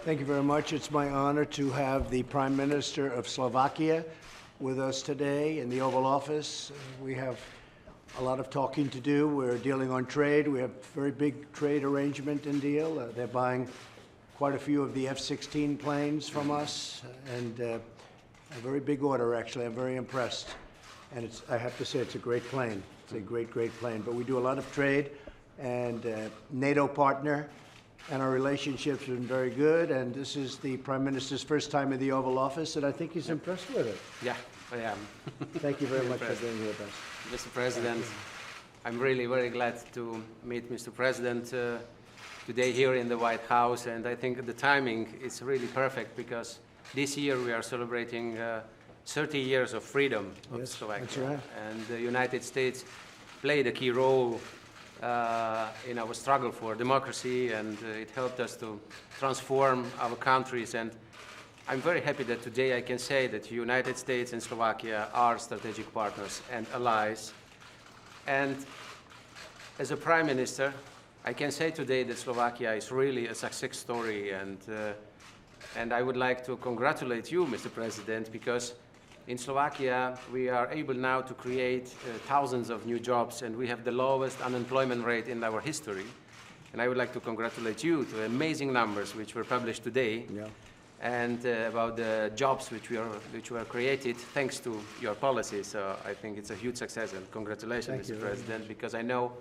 Thank you very much. It's my honor to have the Prime Minister of Slovakia with us today in the Oval Office. We have a lot of talking to do. We're dealing on trade. We have a very big trade arrangement and deal. They're buying quite a few of the F-16 planes from us, and a very big order, actually. I'm very impressed. And I have to say, it's a great plane. It's a great, great plane. But we do a lot of trade, and NATO partner, and our relationship's been very good. And this is the Prime Minister's first time in the Oval Office, and I think he's impressed with it. Yeah, I am. Thank you very much for being here with us. Mr. President, I'm really very glad to meet Mr. President today here in the White House, and I think the timing is really perfect because this year we are celebrating 30 years of freedom of Slovakia. That's right. And the United States played a key role in our struggle for democracy, and it helped us to transform our countries. And I'm very happy that today I can say that the United States and Slovakia are strategic partners and allies. And as a Prime Minister, I can say today that Slovakia is really a success story, and I would like to congratulate you, Mr. President, because in Slovakia we are able now to create thousands of new jobs, and we have the lowest unemployment rate in our history. And I would like to congratulate you to amazing numbers which were published today, and about the jobs which were created thanks to your policy. So I think it's a huge success, and congratulations, Mr. President, because I know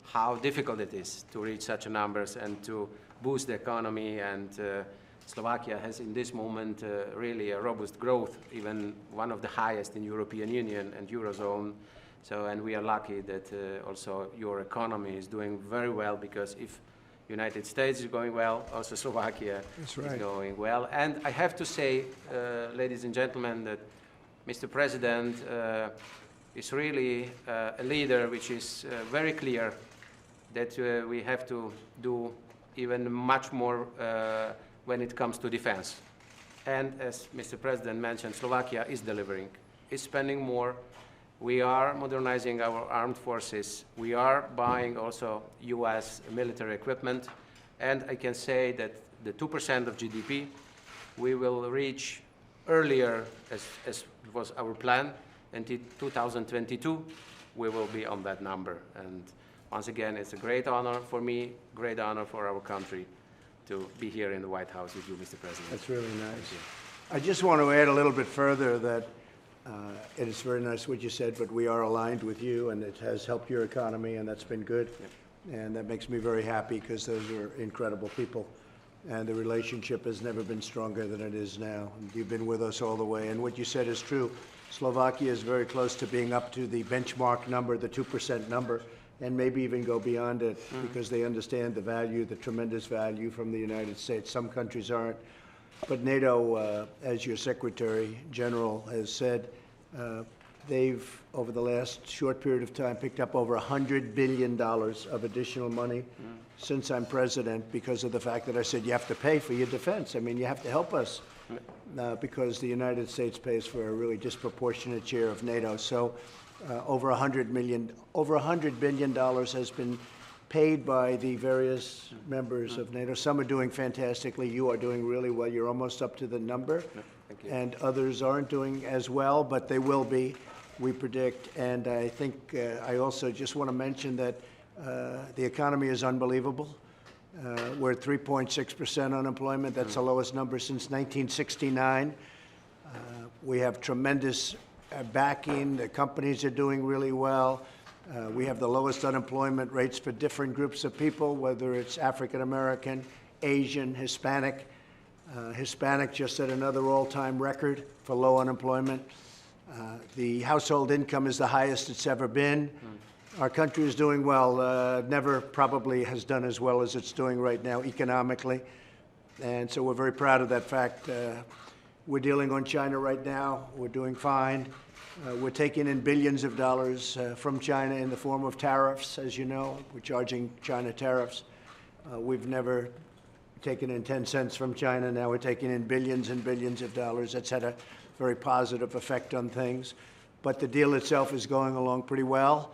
how difficult it is to reach such numbers and to boost the economy. And Slovakia has in this moment really a robust growth, even one of the highest in European Union and Eurozone. So, and we are lucky that also your economy is doing very well, because if United States is going well, also Slovakia is going well. And I have to say, ladies and gentlemen, that Mr. President is really a leader which is very clear that we have to do even much more when it comes to defense. And as Mr. President mentioned, Slovakia is delivering, is spending more. We are modernizing our armed forces. We are buying also US military equipment. And I can say that the 2% of GDP we will reach earlier, as was our plan. Until 2022, we will be on that number. And once again, it's a great honor for me, great honor for our country to be here in the White House with you, Mr. President. That's really nice. I just want to add a little bit further that it is very nice what you said, but we are aligned with you, and it has helped your economy, and that's been good. And that makes me very happy, because those are incredible people, and the relationship has never been stronger than it is now. And you've been with us all the way, and what you said is true. Slovakia is very close to being up to the benchmark number, the 2% number, and maybe even go beyond it, because they understand the value, the tremendous value from the United States. Some countries aren't. But NATO, as your Secretary General has said, they've, over the last short period of time, picked up over $100 billion of additional money since I'm president, because of the fact that I said you have to pay for your defense. I mean, you have to help us, because the United States pays for a really disproportionate share of NATO. So over $100 billion has been paid by the various members of NATO. Some are doing fantastically. You are doing really well. You're almost up to the number. Thank you. And others aren't doing as well, but they will be, we predict. And I think I also just want to mention that the economy is unbelievable. We're at 3.6% unemployment. That's the lowest number since 1969. We have tremendous backing. The companies are doing really well. We have the lowest unemployment rates for different groups of people, whether it's African American, Asian, Hispanic. Hispanic just set another all-time record for low unemployment. The household income is the highest it's ever been. Our country is doing well. Never probably has done as well as it's doing right now economically. And so we're very proud of that fact. We're dealing on China right now. We're doing fine. We're taking in billions of dollars from China in the form of tariffs, as you know. We're charging China tariffs. We've never taken in 10 cents from China. Now we're taking in billions and billions of dollars. That's had a very positive effect on things. But the deal itself is going along pretty well.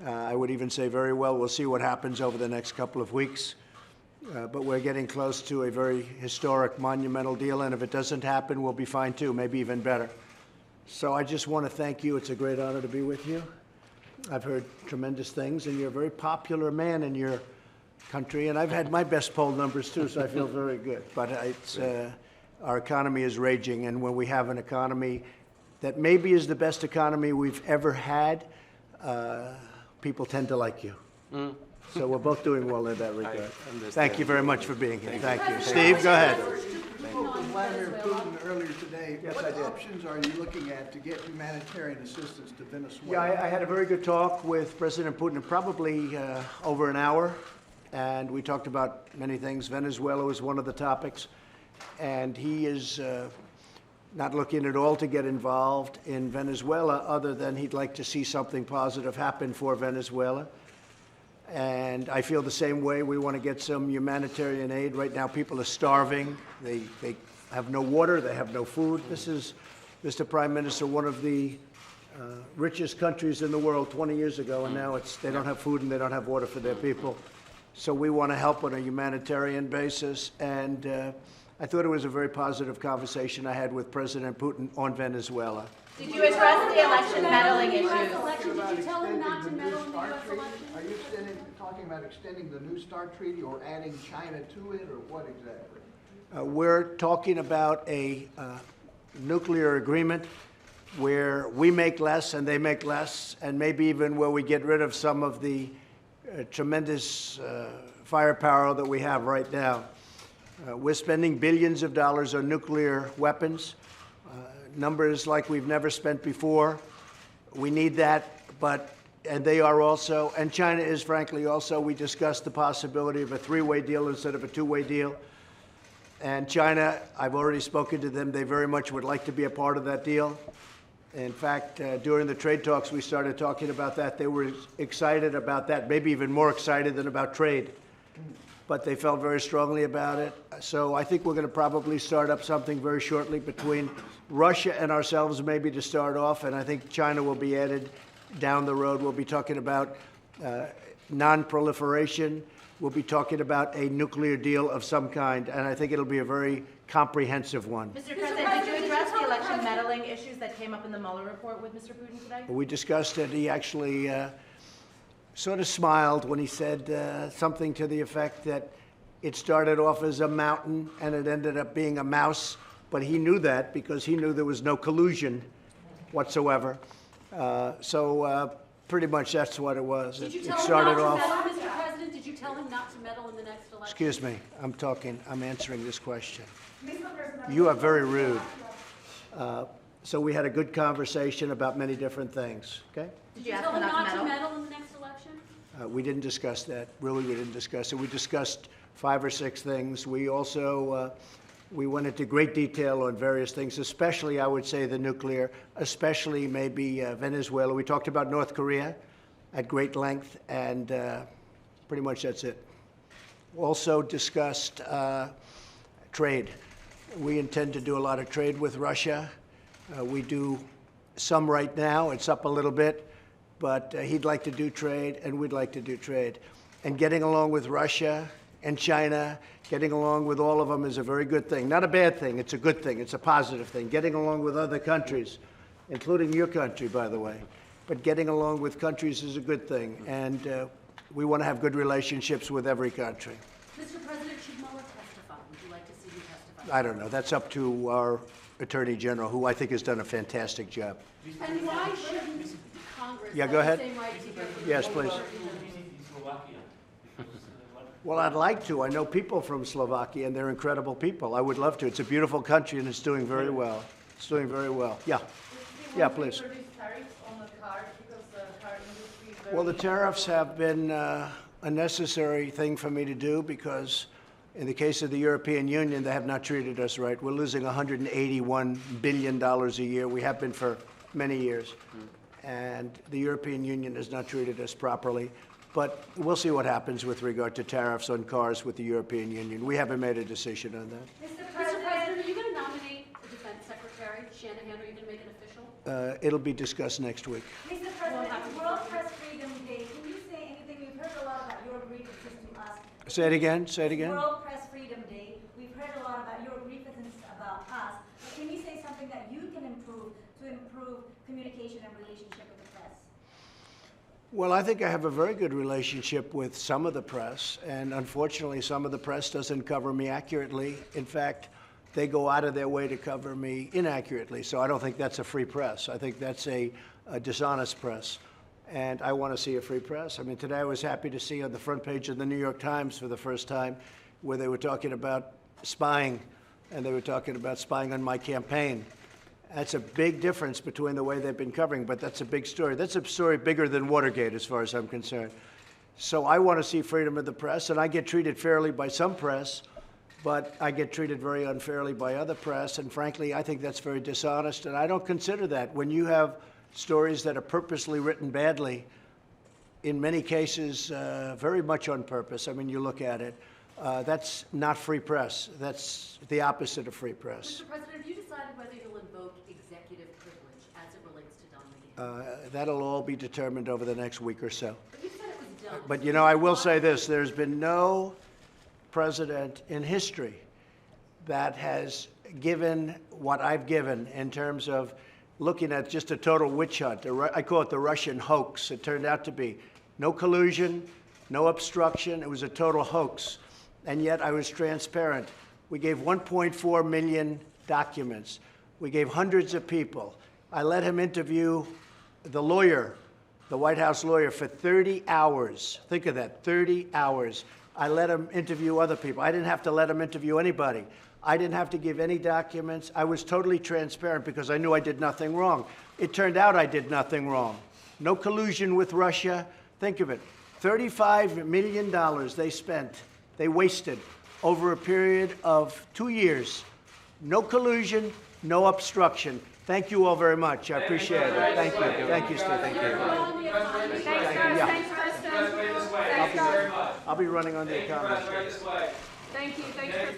I would even say very well. We'll see what happens over the next couple of weeks. But we're getting close to a very historic, monumental deal, and if it doesn't happen, we'll be fine too, maybe even better. So I just want to thank you. It's a great honor to be with you. I've heard tremendous things, and you're a very popular man in your country, and I've had my best poll numbers too, so I feel very good. But our economy is raging, and when we have an economy that maybe is the best economy we've ever had, people tend to like you. So we're both doing well in that regard. Thank you very much for being here. Thank you. Steve, go ahead. You spoke with Vladimir Putin earlier today. Yes, I What did. options are you looking at to get humanitarian assistance to Venezuela? Yeah, I had a very good talk with President Putin, probably over an hour, and we talked about many things. Venezuela was one of the topics, and he is not looking at all to get involved in Venezuela other than he'd like to see something positive happen for Venezuela. And I feel the same way. We want to get some humanitarian aid. Right now, people are starving. They have no water. They have no food. This is, Mr. Prime Minister, one of the richest countries in the world 20 years ago, and now they don't have food and they don't have water for their people. So we want to help on a humanitarian basis. And I thought it was a very positive conversation I had with President Putin on Venezuela. Did you address the election meddling issues? Did you tell him not to meddle in the U.S. election? Are you talking about extending the New START treaty or adding China to it, or what exactly? We're talking about a nuclear agreement where we make less and they make less, and maybe even where we get rid of some of the tremendous firepower that we have right now. We're spending billions of dollars on nuclear weapons, numbers like we've never spent before. We need that, and they are also, and China is frankly also. We discussed the possibility of a three-way deal instead of a two-way deal. And China, I've already spoken to them. They very much would like to be a part of that deal. In fact, during the trade talks, we started talking about that. They were excited about that, maybe even more excited than about trade. But they felt very strongly about it. So I think we're going to probably start up something very shortly between Russia and ourselves, maybe to start off, and I think China will be added down the road. We'll be talking about non-proliferation. We'll be talking about a nuclear deal of some kind, and I think it'll be a very comprehensive one. Mr. President, did you address the election meddling issues that came up in the Mueller report with Mr. Putin today? We discussed it. He actually sort of smiled when he said something to the effect that it started off as a mountain and it ended up being a mouse, but he knew that because he knew there was no collusion whatsoever. So pretty much that's what it was. Did you It tell him started not off. to meddle, Mr. President? Did you tell him not to meddle in the next election? Excuse me, I'm answering this question. You are very rude. So we had a good conversation about many different things, okay? Did Did you you ask tell him him not not to to meddle? meddle in the next election? We didn't discuss that. Really, we didn't discuss it. We discussed 5 or 6 things. We also we went into great detail on various things, especially, I would say, the nuclear, especially maybe Venezuela. We talked about North Korea at great length, and pretty much that's it. Also discussed trade. We intend to do a lot of trade with Russia. We do some right now. It's up a little bit. But he'd like to do trade, and we'd like to do trade. And getting along with Russia and China, getting along with all of them is a very good thing. Not a bad thing. It's a good thing. It's a positive thing. Getting along with other countries, including your country, by the way. But getting along with countries is a good thing. And we want to have good relationships with every country. Mr. President, should Mueller testify? Would you like to see him testify? I don't know. That's up to our Attorney General, who I think has done a fantastic job. And why shouldn't Congress Yeah, have go the ahead. same right to hear from Yes, the please. Well, I'd like to. I know people from Slovakia, and they're incredible people. I would love to. It's a beautiful country, and it's doing very well. It's doing very well. Yeah. Yeah, please. Well, the tariffs have been a necessary thing for me to do because in the case of the European Union, they have not treated us right. We're losing $181 billion a year. We have been for many years. And the European Union has not treated us properly. But we'll see what happens with regard to tariffs on cars with the European Union. We haven't made a decision on that. Mr. President, are you going to nominate the Defense Secretary, Shanahan? Are you going to make it official? It'll be discussed next week. Mr. President, World Press Freedom Day. Can you say anything? We've heard a lot about your great system last Say it again, say it again. World Press Freedom Day. We've heard a lot about your grievances about us. But can you say something that you can improve to improve communication and relationship with the press? Well, I think I have a very good relationship with some of the press, and unfortunately, some of the press doesn't cover me accurately. In fact, they go out of their way to cover me inaccurately, so I don't think that's a free press. I think that's a dishonest press, and I want to see a free press. I mean, today I was happy to see on the front page of the New York Times for the first time where they were talking about spying, and they were talking about spying on my campaign. That's a big difference between the way they've been covering, but that's a big story. That's a story bigger than Watergate, as far as I'm concerned. So I want to see freedom of the press, and I get treated fairly by some press, but I get treated very unfairly by other press, and frankly, I think that's very dishonest, and I don't consider that. When you have stories that are purposely written badly, in many cases, very much on purpose, I mean, you look at it, that's not free press. That's the opposite of free press. Mr. President, have you decided whether you'll invoke executive privilege as it relates to Don McGahn? That'll all be determined over the next week or so. But you said it was done. But, you know, I will say this, there's been no president in history that has given what I've given in terms of looking at just a total witch hunt. I call it the Russian hoax. It turned out to be no collusion, no obstruction. It was a total hoax. And yet I was transparent. We gave 1.4 million documents. We gave hundreds of people. I let him interview the lawyer, the White House lawyer, for 30 hours. Think of that, 30 hours. I let him interview other people. I didn't have to let him interview anybody. I didn't have to give any documents. I was totally transparent because I knew I did nothing wrong. It turned out I did nothing wrong. No collusion with Russia. Think of it. $35 million they wasted over a period of 2 years. No collusion, no obstruction. Thank you all very much. I appreciate it. Thank you. Thank you, Steve. Thank you. Thanks, Preston. Thanks, I'll be running on the economy. Thank you. Thanks,